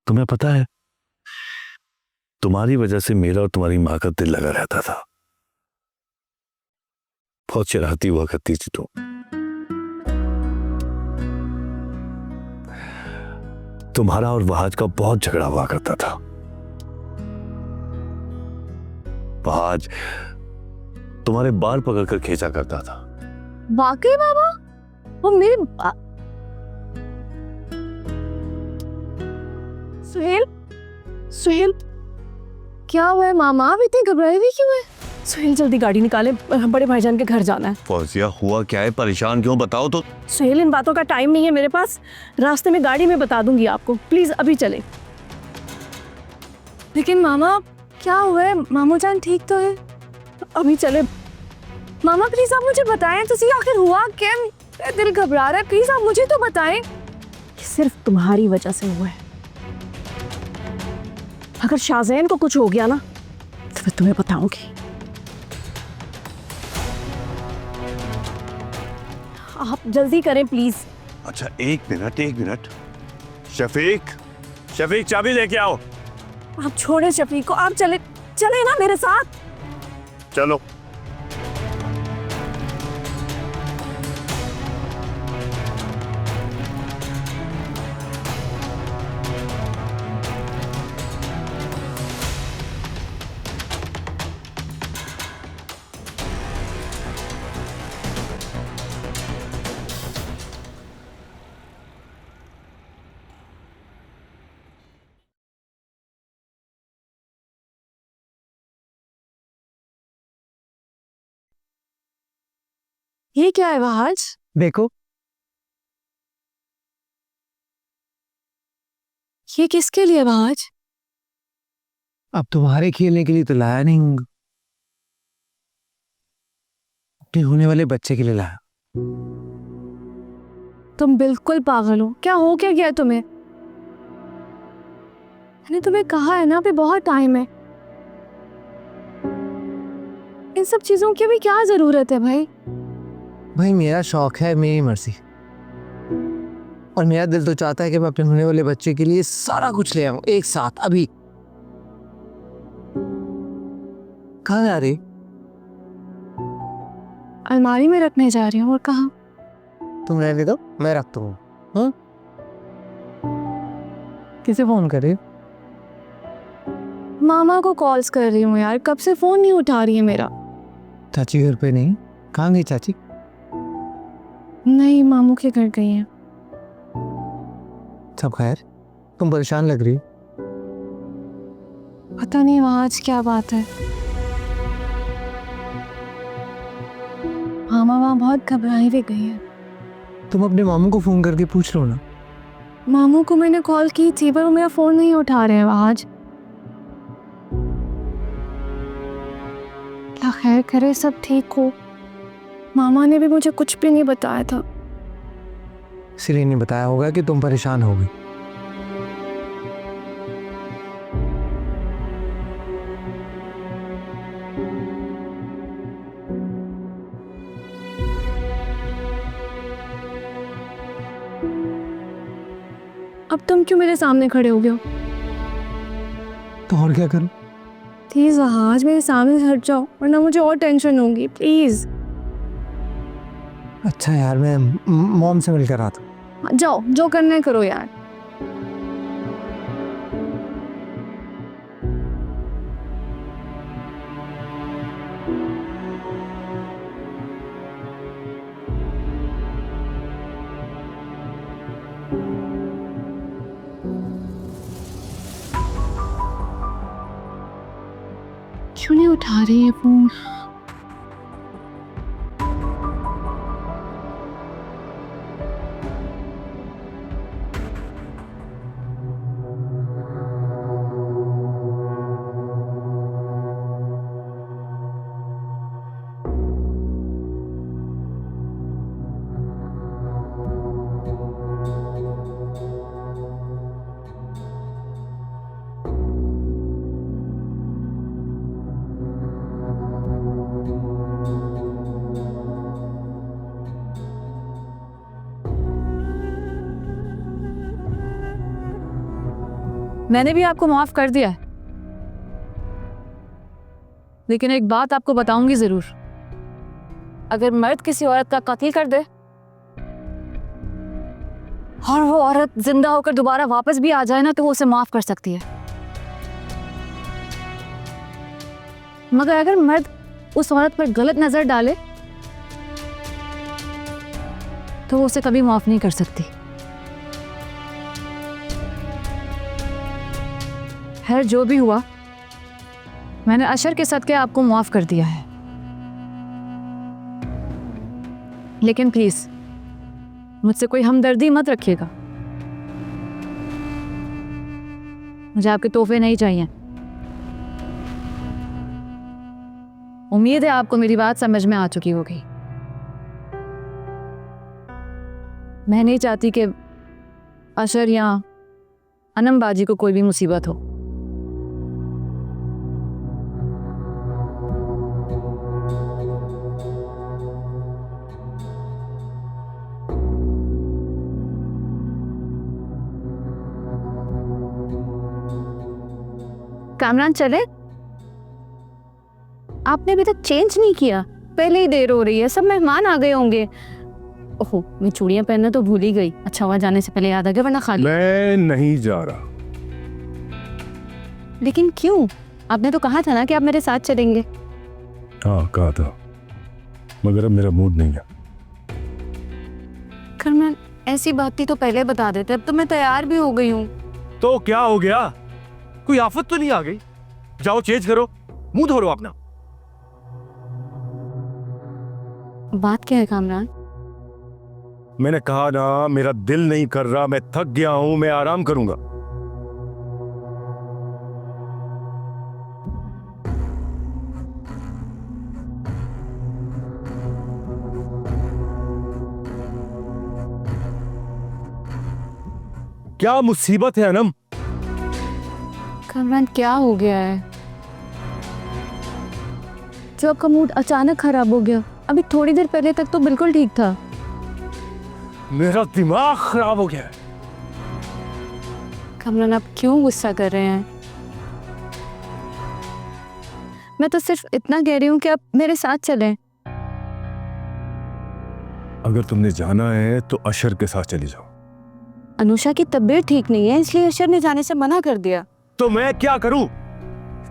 तुम्हें पता है, तुम्हारी वजह से मेरा और तुम्हारी माँ का दिल लगा रहता था। बहुत शरारती हुआ करती थी तुम। तुम्हारा और वहाज का बहुत झगड़ा हुआ करता था। वहाज तुम्हारे बाल पकड़कर खींचा करता था। वाकई बाबा, वो मेरे सुहेल, सुहेल क्या हुआ है मामा? आप इतनी घबराई हुई क्यों है? सुहेल जल्दी गाड़ी निकाले, बड़े भाईजान के घर जाना है। फौजिया हुआ क्या है? परेशान क्यों? बताओ तो। सुहेल इन बातों का टाइम नहीं है मेरे पास, रास्ते में गाड़ी में बता दूंगी आपको, प्लीज अभी चले। लेकिन मामा क्या हुआ है? मामू जान ठीक तो है? अभी चले मामा, प्लीज आप मुझे बताएं तो सही, आखिर हुआ क्या? मेरा दिल घबरा रहा है, प्लीज आप मुझे तो बताएं। ये सिर्फ तुम्हारी वजह से हुआ है। अगर शाहजैन को कुछ हो गया ना तो मैं तुम्हें बताऊंगी। आप जल्दी करें प्लीज। अच्छा एक मिनट। शफीक, शफीक चाबी लेके आओ। आप छोड़े शफीक को, आप चले चले ना मेरे साथ। चलो। ये क्या है वहाज? देखो, ये किसके लिए वहाज? अब तुम्हारे खेलने के लिए तो लाया नहीं हूँ, अपने होने वाले बच्चे के लिए लाया। तुम बिल्कुल पागल हो, क्या हो क्या गया तुम्हें? मैंने तुम्हें कहा है ना, अभी बहुत टाइम है। इन सब चीजों की अभी क्या जरूरत है भाई? भाई मेरा शौक है, मेरी मर्जी, और मेरा दिल तो चाहता है कि मैं अपने होने वाले बच्चे के लिए सारा कुछ ले आऊं एक साथ। अभी कहाँ जा रही? अलमारी में रखने जा रही हूँ। और कहाँ? तुम रहने दो, मैं रखता हूँ। हाँ, किसे फोन करे? मामा को कॉल्स कर रही हूँ यार, कब से फोन नहीं उठा रही है मेरा। चाची घर पे नहीं? कहाँ गई चाची? नहीं, मामू के घर गई है। सब खैर? तुम परेशान लग रही। पता नहीं वहाँ आज क्या बात है। मामा वहाँ बहुत घबराई हुई गई है। तुम अपने मामू को फोन करके पूछ लो ना। मामू को मैंने कॉल की थी पर वो मेरा फोन नहीं उठा रहे हैं आज। क्या खैर करे सब ठीक हो। मामा ने भी मुझे कुछ भी नहीं बताया था। इसलिए नहीं बताया होगा कि तुम परेशान हो गई। अब तुम क्यों मेरे सामने खड़े हो गए हो? तो और क्या करूं? प्लीज आज मेरे सामने से हट जाओ, वरना मुझे और टेंशन होगी। प्लीज अच्छा यार, मैं मॉम से मिलकर आता हूं। जाओ, जो करना है करो यार। क्यों नहीं उठा रही है फोन? मैंने भी आपको माफ कर दिया है, लेकिन एक बात आपको बताऊंगी जरूर। अगर मर्द किसी औरत का कत्ल कर दे और वो औरत जिंदा होकर दोबारा वापस भी आ जाए ना, तो वो उसे माफ कर सकती है। मगर अगर मर्द उस औरत पर गलत नजर डाले तो वो उसे कभी माफ नहीं कर सकती। खैर, जो भी हुआ, मैंने अशर के सदके आपको माफ कर दिया है, लेकिन प्लीज मुझसे कोई हमदर्दी मत रखिएगा। मुझे आपके तोहफे नहीं चाहिए। उम्मीद है आपको मेरी बात समझ में आ चुकी होगी। मैं नहीं चाहती कि अशर या अनम बाजी को कोई भी मुसीबत हो। कामरान चले? आपने अभी तक चेंज नहीं किया, पहले ही देर हो रही है, सब मेहमान आ गए होंगे। ओहो, मैं चूड़ियां पहनना तो भूल ही गई। अच्छा हुआ जाने से पहले याद आ गया, वरना खाली। मैं नहीं जा रहा। लेकिन क्यों? आपने तो कहा था ना कि आप मेरे साथ चलेंगे। हाँ, कहा था, मगर अब मेरा मूड नहीं है। करमन, ऐसी बात थी तो पहले बता देते, अब तो मैं तैयार भी हो गई हूँ। तो क्या हो गया? कोई आफत तो नहीं आ गई? जाओ चेंज करो, मुंह धो लो अपना। बात क्या है कामरान? मैंने कहा ना, मेरा दिल नहीं कर रहा, मैं थक गया हूं, मैं आराम करूंगा। क्या मुसीबत है अनम? कामरान, क्या हो गया है जो आपका मूड अचानक खराब हो गया? अभी थोड़ी देर पहले तक तो बिल्कुल ठीक था। मेरा दिमाग खराब हो गया है। कामरान, आप क्यों गुस्सा कर रहे हैं? मैं तो सिर्फ इतना कह रही हूँ कि आप मेरे साथ चलें। अगर तुमने जाना है तो अशर के साथ चली जाओ। अनुषा की तबीयत ठीक नहीं है, इसलिए अशर ने जाने से मना कर दिया। तो मैं क्या करूं?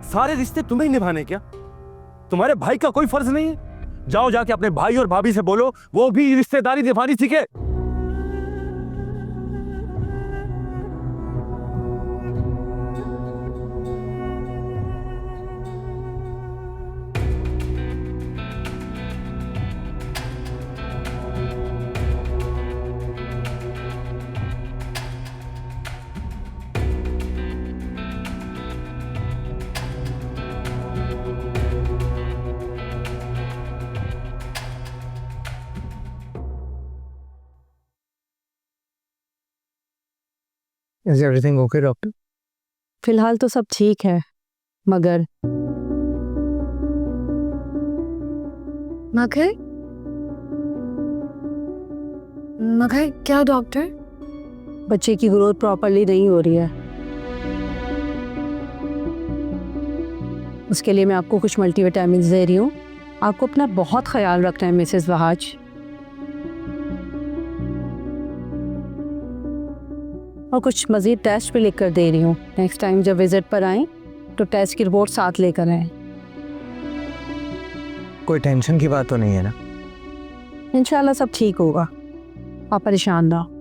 सारे रिश्ते तुम्हें ही निभाने क्या? तुम्हारे भाई का कोई फर्ज नहीं है? जाओ, जाके अपने भाई और भाभी से बोलो वो भी रिश्तेदारी निभानी सीखे। Is everything okay, doctor? फिलहाल तो सब ठीक है, मगर मगर मगर क्या डॉक्टर? बच्चे की ग्रोथ प्रॉपरली नहीं हो रही है। उसके लिए मैं आपको कुछ मल्टीविटामिन दे रही हूँ। आपको अपना बहुत ख्याल रखना है मिसेस वहाज। और कुछ मज़ीद टेस्ट भी लिख कर दे रही हूँ। नेक्स्ट टाइम जब विजिट पर आएँ तो टेस्ट की रिपोर्ट साथ लेकर आएँ। कोई टेंशन की बात तो नहीं है ना? इंशाल्लाह सब ठीक होगा, आप परेशान ना हो।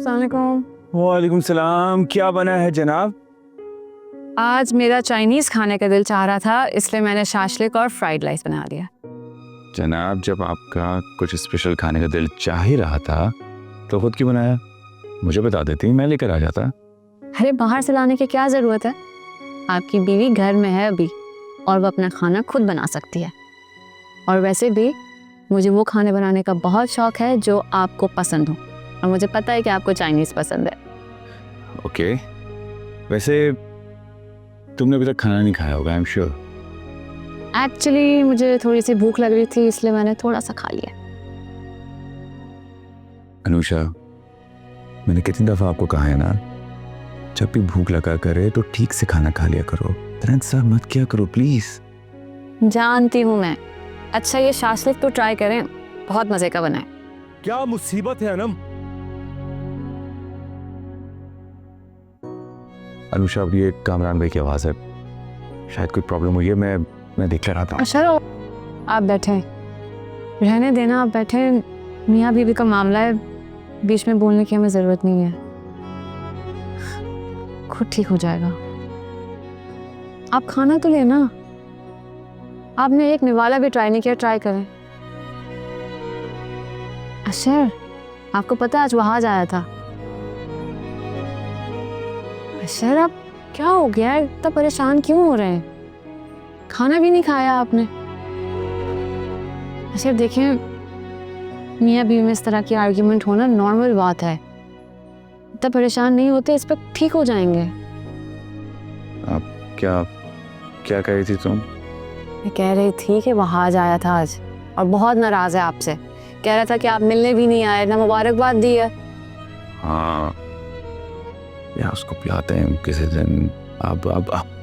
अस्सलामुअलैकुम। वालेकुम सलाम। क्या बना है जनाब? आज मेरा चाइनीज खाने का दिल चाह रहा था, इसलिए मैंने शाशलिक और फ्राइड राइस बना लिया। जनाब, जब आपका कुछ स्पेशल खाने का दिल चाह ही रहा था तो खुद क्यों बनाया? मुझे बता देती, मैं लेकर आ जाता। अरे बाहर से लाने की क्या ज़रूरत है? आपकी बीवी घर में है अभी और वो अपना खाना खुद बना सकती है। और वैसे भी मुझे वो खाने बनाने का बहुत शौक है जो आपको पसंद हो, और मुझे पता है कि आपको चाइनीज़ पसंद है। ओके, वैसे तुमने अभी तक खाना नहीं खाया होगा, आई एम श्योर। एक्चुअली मुझे थोड़ी सी भूख लग रही थी, इसलिए मैंने थोड़ा सा खा लिया। अनुषा, मैंने कितनी दफ़ा आपको कहा है ना, जब भी भूख लगा करे तो ठीक से खाना खा लिया करो, तरह सब मत किया करो प्लीज़। जानती हूँ मैं। अच्छा, ये शाशलिक तो ट्राई करें, बहुत मज़े का बना है। क्या मुसीबत है अनम? अनुषा, अब ये कामरान भाई की आवाज़ है, शायद कोई प्रॉब्लम हुई है। मैं देख कर आता हूँ। अच्छा आप बैठे, रहने देना, आप बैठे। मियाँ बीवी का मामला है, बीच में बोलने की हमें ज़रूरत नहीं है, खुद ठीक हो जाएगा। आप खाना तो लेना। आपने एक निवाला भी ट्राई नहीं किया, ट्राई करें। अशर, आपको पता है आज वहाज आया था। अशर, आप क्या हो गया, इतना परेशान क्यों हो रहे हैं? खाना भी नहीं खाया आपने। अशर देखें, मियाँ बीवी में इस तरह की आर्ग्यूमेंट होना नॉर्मल बात है। इतना परेशान नहीं होते, इस पर ठीक हो जाएंगे। आप क्या कह रही थी तुम? मैं कह रही थी कि वहाज आया था आज और बहुत नाराज है आपसे। कह रहा था कि आप मिलने भी नहीं आए, ना मुबारकबाद दी है। हाँ यार, उसको पिलाते हैं किसी दिन। आप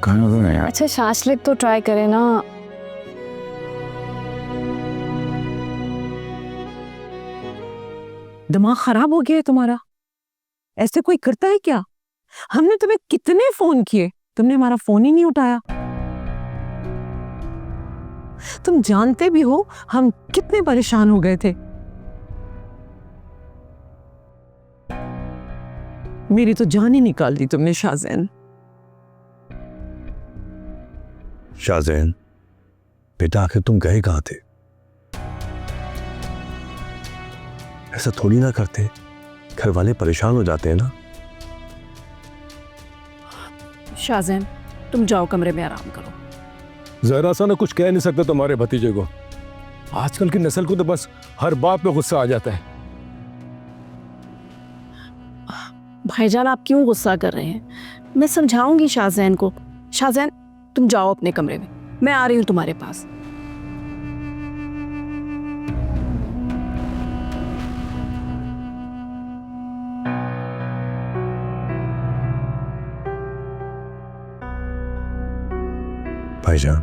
कहाँ हो यार? अच्छा, शाशलिक तो ट्राई करें ना। दिमाग खराब हो गया है तुम्हारा? ऐसे कोई करता है क्या? हमने तुम्हें कितने फोन किए, तुमने हमारा फोन ही नहीं उठाया। तुम जानते भी हो हम कितने परेशान हो गए थे। मेरी तो जान ही निकाल दी तुमने शाहजैन। शाहजैन बेटा, आखिर तुम गए कहाँ थे? ऐसा थोड़ी ना करते, घर वाले परेशान हो जाते हैं ना। शाहजैन, तुम जाओ कमरे में आराम करो। जरा सा ना कुछ कह नहीं सकते तुम्हारे भतीजे को। आजकल की नस्ल को तो बस हर बात पे गुस्सा आ जाता है। भाईजान, आप क्यों गुस्सा कर रहे हैं? मैं समझाऊंगी शाहजैन को। शाहजैन, तुम जाओ अपने कमरे में, मैं आ रही हूं तुम्हारे पास। भाईजान,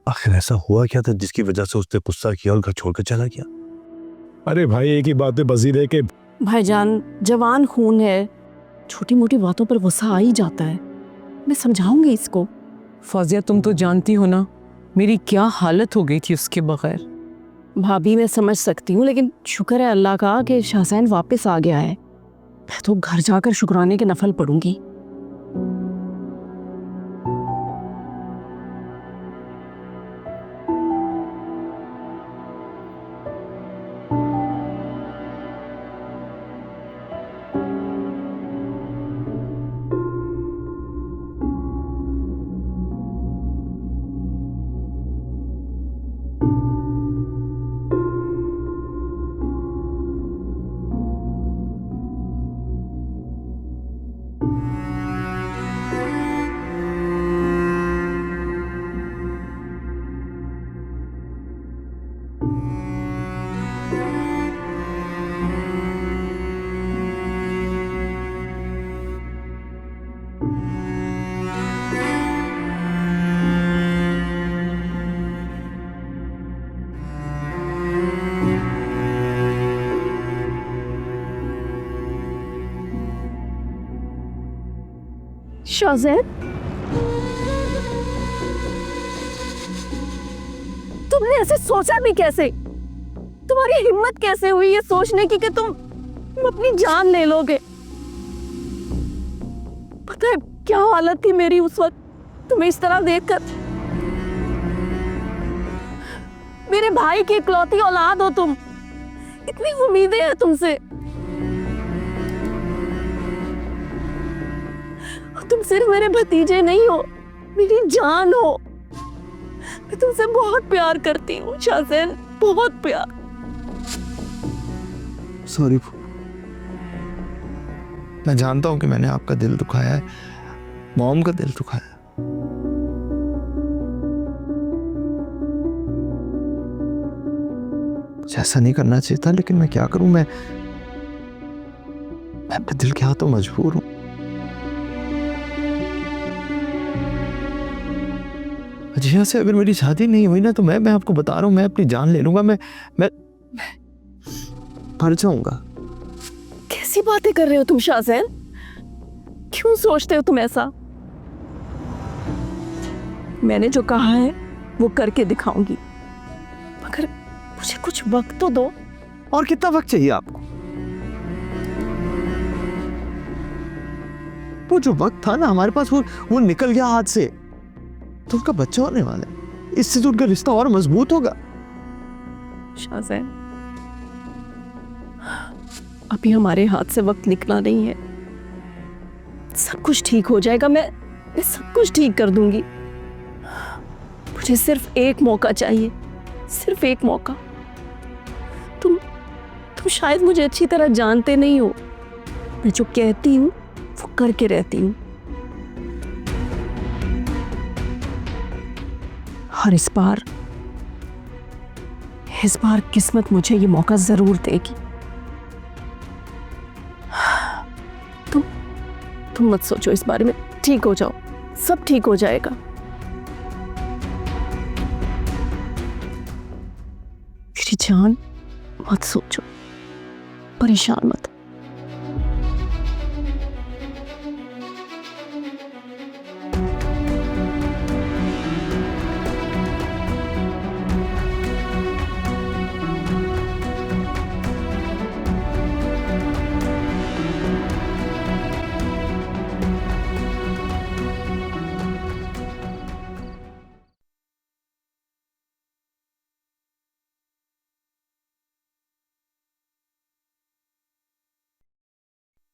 आखिर ऐसा हुआ क्या था जिसकी वजह से उसने गुस्सा किया और घर छोड़कर चला गया? अरे भाई, एक ही बात पे बजीद है कि भाईजान, जवान खून है, छोटी मोटी बातों पर गुस्सा आ ही जाता है। मैं समझाऊंगी इसको। फौजिया, तुम तो जानती हो ना मेरी क्या हालत हो गई थी उसके बगैर। भाभी, मैं समझ सकती हूँ, लेकिन शुक्र है अल्लाह का कि शाहजैन वापस आ गया है। मैं तो घर जाकर शुक्राने के नफल पढ़ूंगी। शाहजैन, तुमने ऐसे सोचा भी कैसे? तुम्हारी हिम्मत कैसे हुई ये सोचने की कि तुम तुम अपनी जान ले लोगे। पता है क्या हालत थी मेरी उस वक्त तुम्हें इस तरह देखकर। मेरे भाई की इकलौती औलाद हो तुम, इतनी उम्मीदें हैं तुमसे, और तुम सिर्फ मेरे भतीजे नहीं हो, मेरी जान हो। मैं तुमसे बहुत प्यार करती हूँ शाहज़ैन, बहुत प्यार। सॉरी, मैं जानता हूँ कि मैंने आपका दिल दुखाया है, मॉम का दिल दुखाया है। मुझे ऐसा नहीं करना चाहिए था, लेकिन मैं क्या करूं, मैं अपने दिल के हाथों मजबूर हूं। अजिया से अगर मेरी शादी नहीं हुई ना, तो मैं आपको बता रहा हूं, मैं अपनी जान ले लूंगा। मैं मर जाऊंगा। कैसी बातें कर रहे हो तुम शाहज़ैन? क्यों सोचते हो तुम ऐसा? मैंने जो कहा है वो करके दिखाऊंगी, मगर मुझे कुछ वक्त तो दो। और कितना वक्त चाहिए आपको? वो जो वक्त था ना हमारे पास, वो निकल गया हाथ से। तो उनका बच्चा होने वाला है, इससे तो उनका रिश्ता और मजबूत होगा। शाहज़ैन, अभी हमारे हाथ से वक्त निकला नहीं है। सब कुछ ठीक हो जाएगा, मैं सब कुछ ठीक कर दूंगी। मुझे सिर्फ एक मौका चाहिए, सिर्फ एक मौका। तुम शायद मुझे अच्छी तरह जानते नहीं हो। मैं जो कहती हूँ वो करके रहती हूँ, और इस बार किस्मत मुझे ये मौका जरूर देगी। तुम मत सोचो इस बारे में, ठीक हो जाओ, सब ठीक हो जाएगा। मेरी जान, मत सोचो, परेशान मत।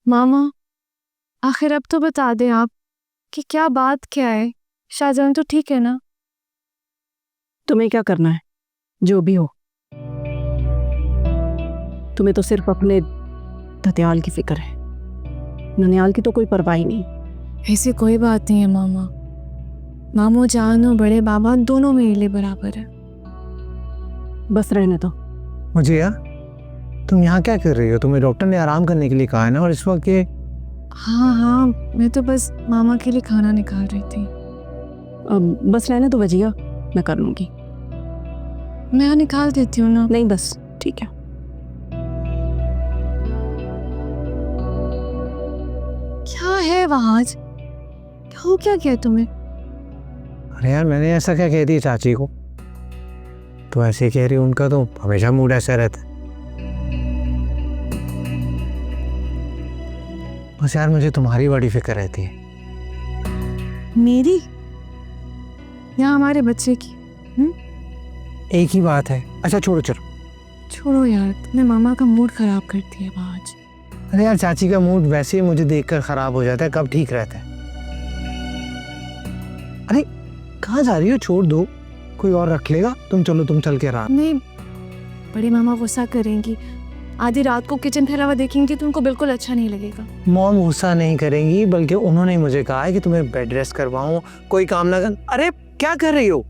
मामा, आखिर अब तो बता दें आप कि क्या बात क्या है। शाहजहां तो ठीक है ना? तुम्हें क्या करना है, जो भी हो। तुम्हें तो सिर्फ अपने दतियाल की फिक्र है, ननियाल की तो कोई परवाह ही नहीं। ऐसी कोई बात नहीं है मामा। मामू जान और बड़े बाबा दोनों मेरे लिए बराबर है। बस रहने दो। मुझे यार, तुम यहाँ क्या कर रही हो? तुम्हें डॉक्टर ने आराम करने के लिए कहा है ना, और इस वक्त ये हाँ, मैं तो बस मामा के लिए खाना निकाल रही थी। अब बस रहने दो वजिया, मैं कर लूंगी। मैं यहाँ निकाल देती हूँ ना। नहीं बस ठीक है। क्या है वहाँ आज? हो क्या किया तुम्हें? अरे यार, मैंने ऐसा क्या कह दिया चाची को? तो ऐसे कह रही, उनका तो हमेशा मूड ऐसा रहता है। बस यार, मुझे तुम्हारी बड़ी फिक्र रहती है। मेरी या हमारे बच्चे की? एक ही बात है। अच्छा छोड़ो, चलो छोड़ो यार, तुमने मामा का मूड खराब कर दिया आज। अरे यार, चाची का मूड वैसे ही मुझे देखकर खराब हो जाता है, कब ठीक रहता है। अरे कहाँ जा रही हो? छोड़ दो, कोई और रख लेगा। तुम चलो, तुम चल के आराम। नहीं, बड़ी मामा गुस्सा करेंगी। आधी रात को किचन फैला हुआ देखेंगी तो उनको बिल्कुल अच्छा नहीं लगेगा। मॉम गुस्सा नहीं करेंगी, बल्कि उन्होंने मुझे कहा है कि तुम्हें बेड रेस्ट करवाऊं, कोई काम ना कर। अरे क्या कर रही हो?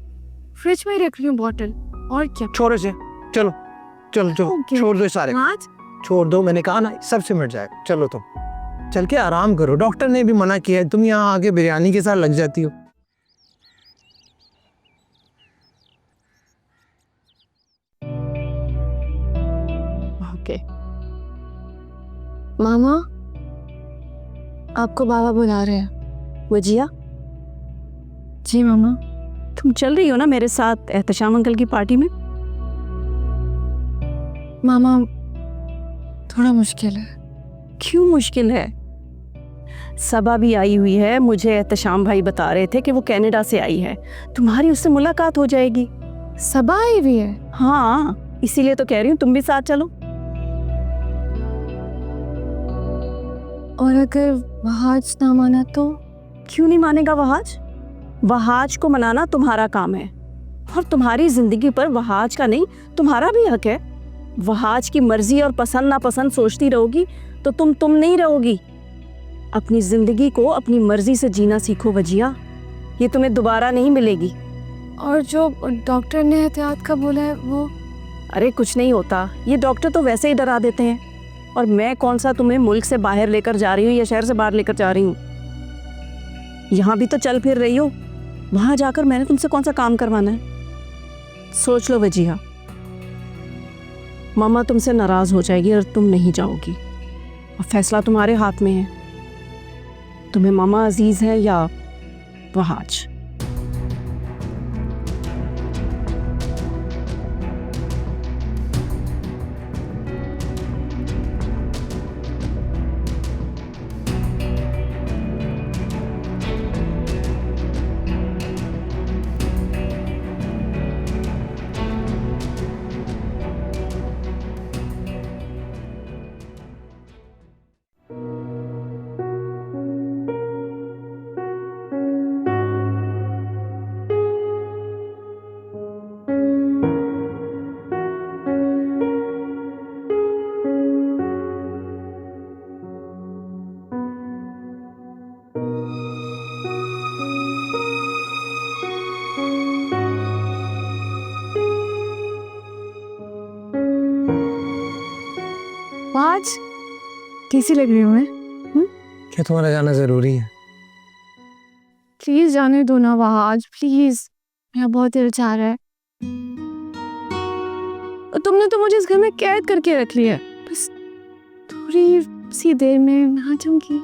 फ्रिज में ही रख रही हूँ बॉटल, और क्या। छोड़ो से, चलो चलो चलो, Okay. छोड़ दो सारे, आज छोड़ दो। मैंने कहा ना, सब सिमट जाएगा। चलो तुम चल के आराम करो, डॉक्टर ने भी मना किया है। तुम यहाँ आके बिरयानी के साथ लग जाती हो। ओके। मामा, आपको बाबा बुला रहे हैं। वजिया, जी मामा। तुम चल रही हो ना मेरे साथ एहतशाम अंकल की पार्टी में? मामा, थोड़ा मुश्किल है। क्यों मुश्किल है? सबा भी आई हुई है, मुझे एहतशाम भाई बता रहे थे कि वो कनाडा से आई है, तुम्हारी उससे मुलाकात हो जाएगी। सबा आई भी है? हाँ, इसीलिए तो कह रही हूँ तुम भी साथ चलो। और अगर वहाज ना माना तो? क्यों नहीं मानेगा वहाज? वहाज को मनाना तुम्हारा काम है, और तुम्हारी जिंदगी पर वहाज का नहीं तुम्हारा भी हक है। वहाज की मर्जी और पसंद नापसंद सोचती रहोगी तो तुम नहीं रहोगी। अपनी जिंदगी को अपनी मर्जी से जीना सीखो वजिया, ये तुम्हें दोबारा नहीं मिलेगी। और जो डॉक्टर ने एहतियात का बोला है वो? अरे कुछ नहीं होता, ये डॉक्टर तो वैसे ही डरा देते हैं। और मैं कौन सा तुम्हें मुल्क से बाहर लेकर जा रही हूँ या शहर से बाहर लेकर जा रही हूँ? यहाँ भी तो चल फिर रही हो, वहां जाकर मैंने तुमसे कौन सा काम करवाना है? सोच लो वजिया, मामा तुमसे नाराज हो जाएगी और तुम नहीं जाओगी, और फैसला तुम्हारे हाथ में है। तुम्हें मामा अजीज है या वहाज? वहाज कैसी लग रही हूँ मैं? क्या तुम्हारा जाना जरूरी है? प्लीज जाने दो ना वहाज, प्लीज। मेरा बहुत दिल चाह रहा है। और तुमने तो मुझे इस घर में कैद करके रख लिया है। बस थोड़ी सी देर में मैं आ जाऊंगी।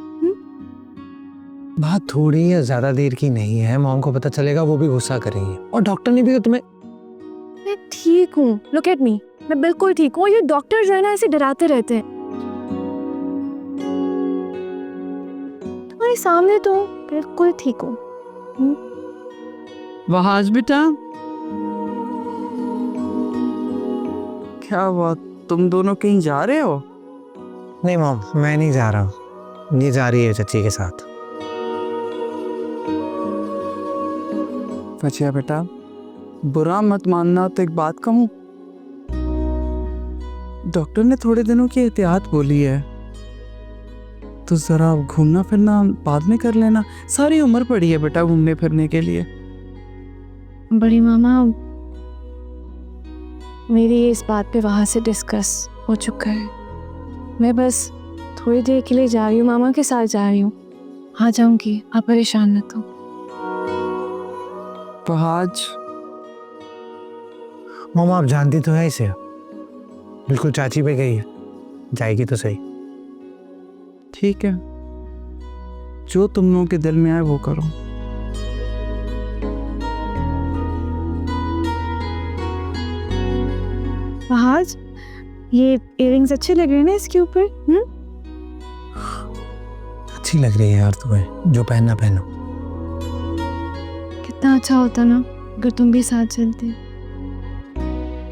बात थोड़ी या ज्यादा देर की नहीं है, मॉम को पता चलेगा वो भी गुस्सा करेंगे, और डॉक्टर ने भी तो तुम्हें। मैं ठीक हूँ, लुक एट मी, मैं बिल्कुल ठीक हूँ। ये डॉक्टर जो है ना ऐसे डराते रहते हैं। तुम्हारे सामने तो बिल्कुल ठीक हूँ। वहाज बेटा, क्या हुआ? तुम दोनों कहीं जा रहे हो? नहीं मॉम, मैं नहीं जा रहा हूँ, ये जा रही है चाची के साथ। बचिया बेटा, बुरा मत मानना, तो एक बात कहूँ, डॉक्टर ने थोड़े दिनों की एहतियात बोली है, तो जरा घूमना फिरना बाद में कर लेना। सारी उम्र पड़ी है बेटा घूमने फिरने के लिए। बड़ी मामा, मेरी इस बात पे वहाँ से डिस्कस हो चुका है। मैं बस थोड़ी देर के लिए जा रही हूँ, मामा के साथ जा रही हूँ। आ जाऊंगी, आप परेशान मत हो। वहाज, मॉम आप जानती तो है इसे, बिल्कुल चाची पे गई है, जाएगी तो सही। ठीक है, जो तुम लोगों के दिल में आए वो करो। वहाज, ये इयररिंग्स अच्छे लग रहे हैं ना इसके ऊपर? अच्छी लग रही है यार तुम्हें, जो पहनना पहनो। कितना अच्छा होता ना अगर तुम भी साथ चलते।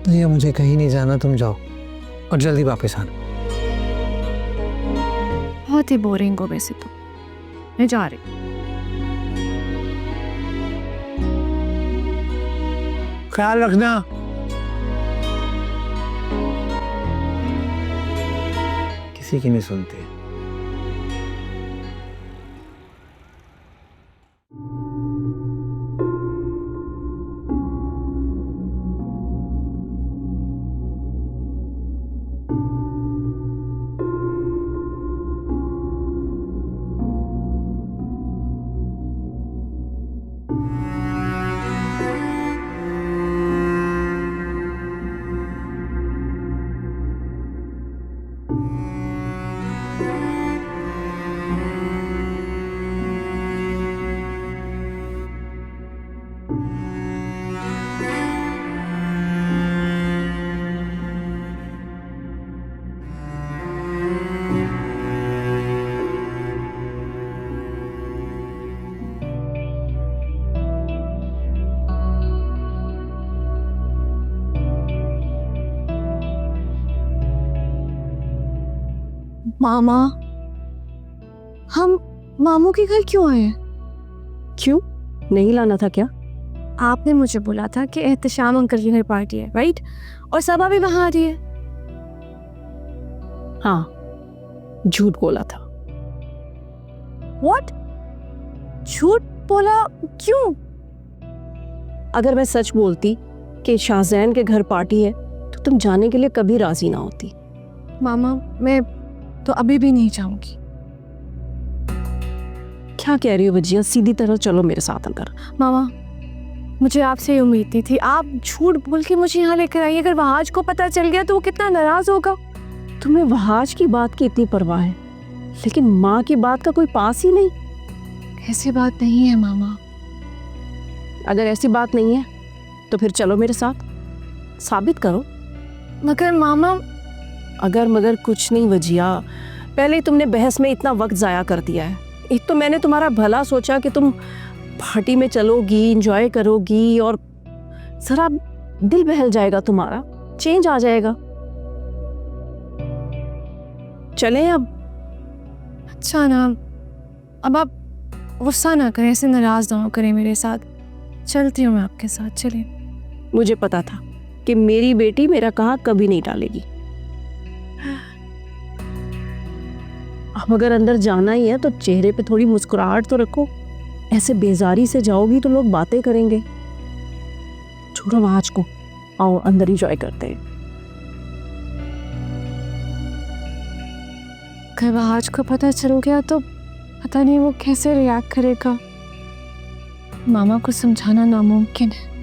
तो ये मुझे कहीं नहीं जाना, तुम जाओ और जल्दी वापस आना। बहुत ही बोरिंग हो वैसे तो, मैं जा रही। ख्याल रखना। किसी की नहीं सुनते। मामा, हम मामू के घर क्यों आए हैं? क्यों, नहीं लाना था क्या? आपने मुझे बोला था कि एहतशाम अंकल की घर पार्टी है, राइट? और सबा भी वहां आ रही है। हाँ, झूठ बोला था। व्हाट? झूठ बोला? क्यों? अगर मैं सच बोलती कि शाहजैन के घर पार्टी है तो तुम जाने के लिए कभी राजी ना होती। मामा, मैं तो अभी भी नहीं जाऊंगी। क्या कह रही हो वजिया? सीधी तरह चलो मेरे साथ अंदर। मामा, मुझे आपसे ये उम्मीद नहीं थी। आप झूठ बोल के मुझे यहाँ लेकर आई। अगर वहाज को पता चल गया तो वो कितना नाराज होगा। तुम्हें वहाज की बात की इतनी परवाह है, लेकिन माँ की बात का कोई पास ही नहीं। ऐसी बात नहीं है मामा। अगर ऐसी बात नहीं है तो फिर चलो मेरे साथ, साबित करो। मगर मामा, अगर मगर कुछ नहीं वजिया, पहले ही तुमने बहस में इतना वक्त ज़ाया कर दिया है। एक तो मैंने तुम्हारा भला सोचा कि तुम पार्टी में चलोगी, एंजॉय करोगी और ज़रा दिल बहल जाएगा तुम्हारा, चेंज आ जाएगा। चलें अब? अच्छा ना, अब आप गुस्सा ना करें, ऐसे नाराज ना करें मेरे साथ। चलती हूँ मैं आपके साथ, चलिए। मुझे पता था कि मेरी बेटी मेरा कहा कभी नहीं टालेगी। अब अगर अंदर जाना ही है तो चेहरे पे थोड़ी मुस्कुराहट तो रखो। ऐसे बेजारी से जाओगी तो लोग बातें करेंगे। छोड़ो आज को, आओ अंदर एंजॉय करते हैं। अगर वहाज को पता चल गया तो पता नहीं वो कैसे रिएक्ट करेगा। मामा को समझाना नामुमकिन है।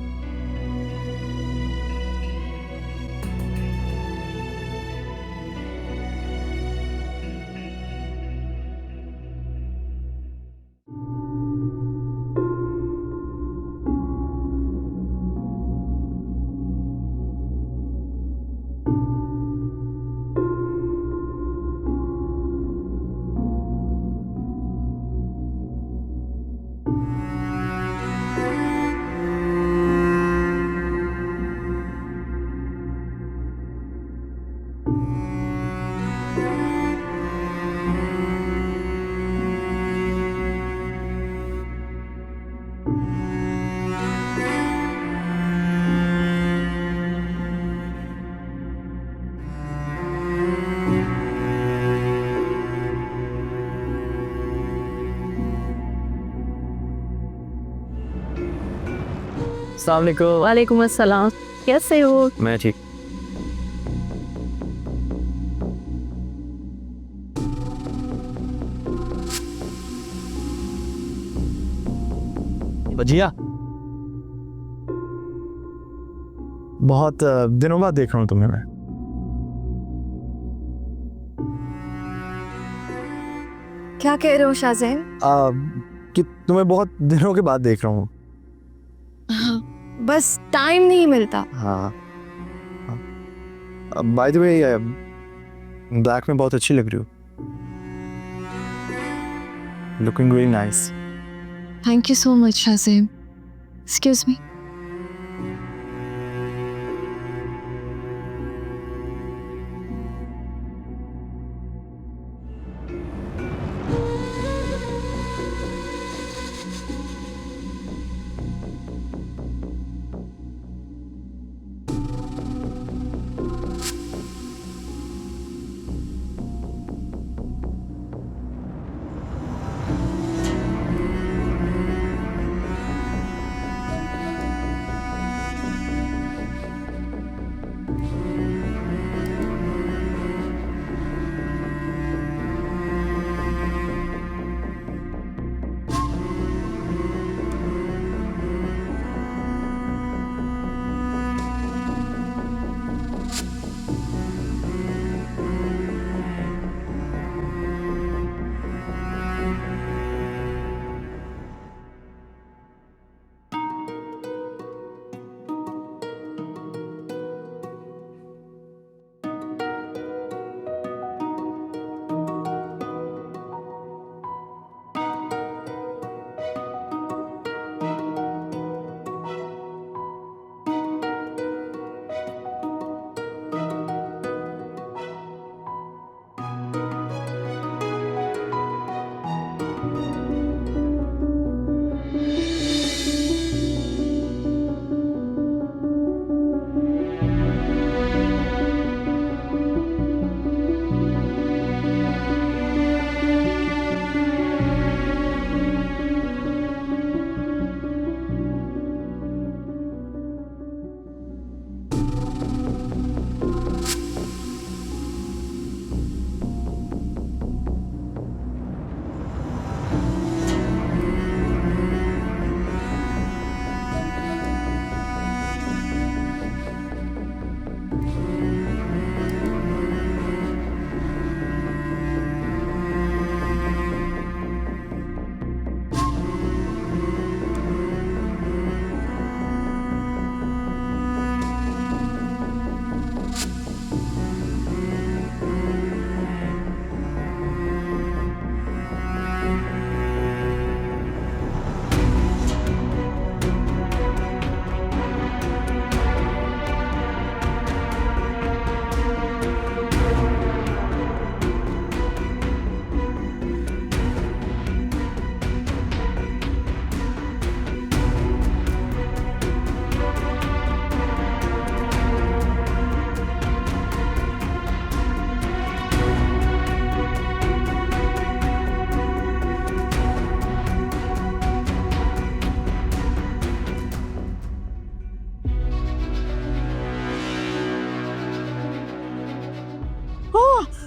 अस्सलाम वालेकुम। वालेकुम अस्सलाम, कैसे हो? मैं ठीक। भजिया, बहुत दिनों बाद देख रहा हूँ तुम्हें मैं। क्या कह रहे हो शाहजैन? कि तुम्हें बहुत दिनों के बाद देख रहा हूँ। बस टाइम नहीं मिलता। हाँ, बाय द वे ब्लैक में बहुत अच्छी लग रही हो। Looking very nice. Thank you so much Shahzain. Excuse me.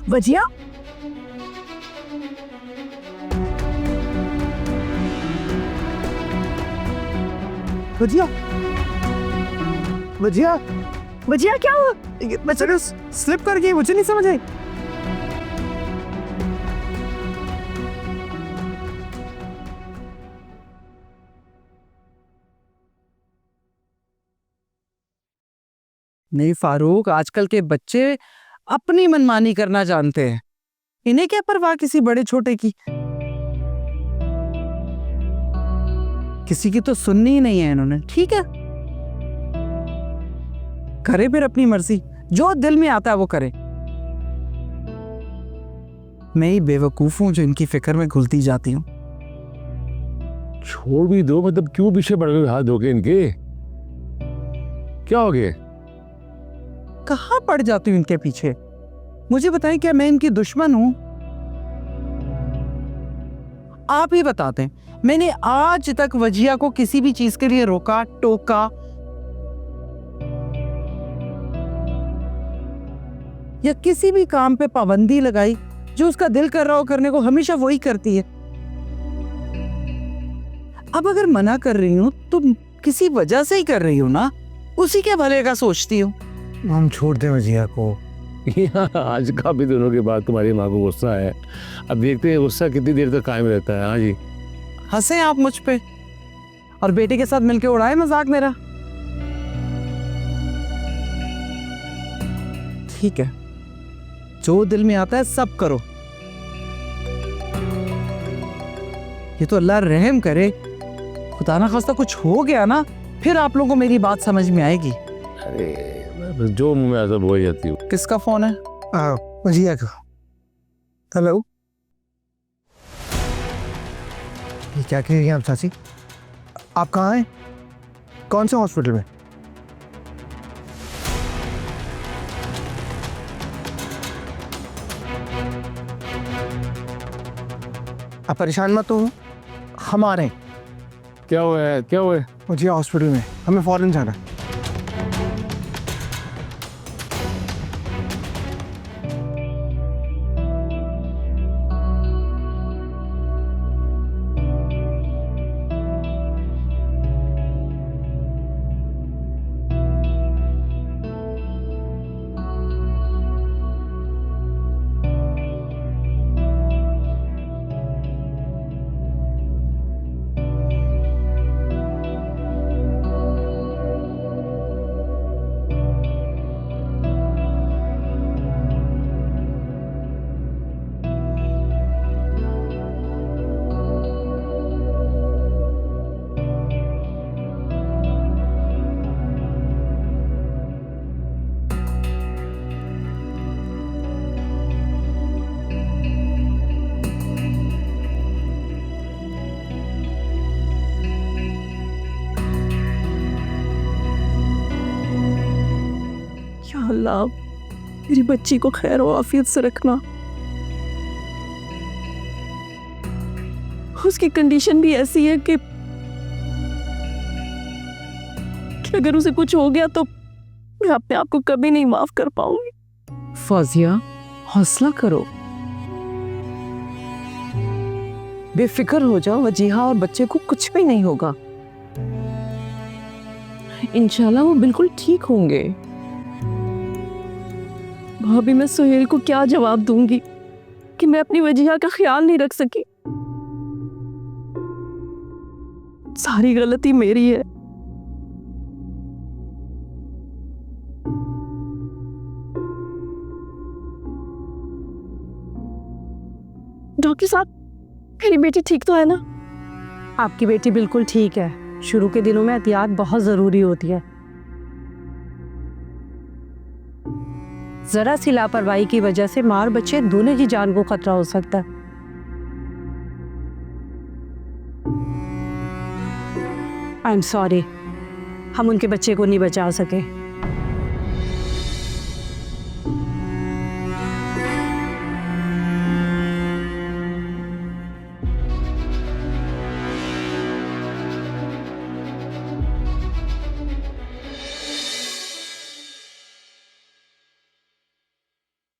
Wajiya Wajiya Wajiya Wajiya क्या हुआ? बच्चे स्लिप कर गई, मुझे नहीं समझ आई। नहीं फारूक, आजकल के बच्चे अपनी मनमानी करना जानते हैं। इन्हें क्या परवाह किसी बड़े छोटे की। किसी की तो सुननी ही नहीं है इन्होंने। ठीक है, करे फिर अपनी मर्जी, जो दिल में आता है वो करे। मैं ही बेवकूफ हूं जो इनकी फिक्र में घुलती जाती हूँ। छोड़ भी दो, मतलब क्यों पीछे पड़ गए हाथ धोके इनके? क्या हो गया? कहाँ पड़ जाती हूँ इनके पीछे? मुझे बताएं, क्या मैं इनकी दुश्मन हूं? आप ही बता दें, मैंने आज तक वजिया को किसी भी चीज के लिए रोका, टोका या किसी भी काम पे पाबंदी लगाई? जो उसका दिल कर रहा हो करने को हमेशा वही करती है। अब अगर मना कर रही हूं तो किसी वजह से ही कर रही हूं ना, उसी के भले का सोचती हूँ। हम छोड़ दें वजिया को। आज काफी दिनों के बाद तुम्हारी माँ को गुस्सा है। अब देखते हैं गुस्सा कितनी देर तक कायम रहता है। हाँ जी, हंसे आप मुझ पे और बेटे के साथ मिलके उड़ाए मजाक मेरा। ठीक है, जो दिल में आता है सब करो। ये तो अल्लाह रहम करे, खुदा ना खास्ता कुछ हो गया ना, फिर आप लोगों को मेरी बात समझ में आएगी। अरे बस जो मुंह में आता बोल जाती हूँ। किसका फोन है? वजिया का। हेलो, ये क्या कह रही हैं आप चाची? आप कहाँ हैं? कौन से हॉस्पिटल में? आप परेशान मत हो, हम आ रहे हैं। क्या हुआ है? क्या हुआ है? वजिया हॉस्पिटल में, हमें फौरन जाना है। अल्लाह मेरी बच्ची को खैर और आफियत से रखना। उसकी कंडीशन भी ऐसी है कि अगर उसे कुछ हो गया तो मैं अपने आप को कभी नहीं माफ कर पाऊंगी। फौजिया, हौसला करो, बेफिक्र हो जाओ। वजीहा और बच्चे को कुछ भी नहीं होगा। इंशाल्लाह वो बिल्कुल ठीक होंगे। भाभी, मैं सुहेल को क्या जवाब दूंगी कि मैं अपनी वजीहा का ख्याल नहीं रख सकी? सारी गलती मेरी है। डॉक्टर साहब, मेरी बेटी ठीक तो है ना? आपकी बेटी बिल्कुल ठीक है। शुरू के दिनों में एहतियात बहुत ज़रूरी होती है। ज़रा सी लापरवाही की वजह से माँ और बच्चे दोनों की जान को खतरा हो सकता है। आई एम सॉरी, हम उनके बच्चे को नहीं बचा सके।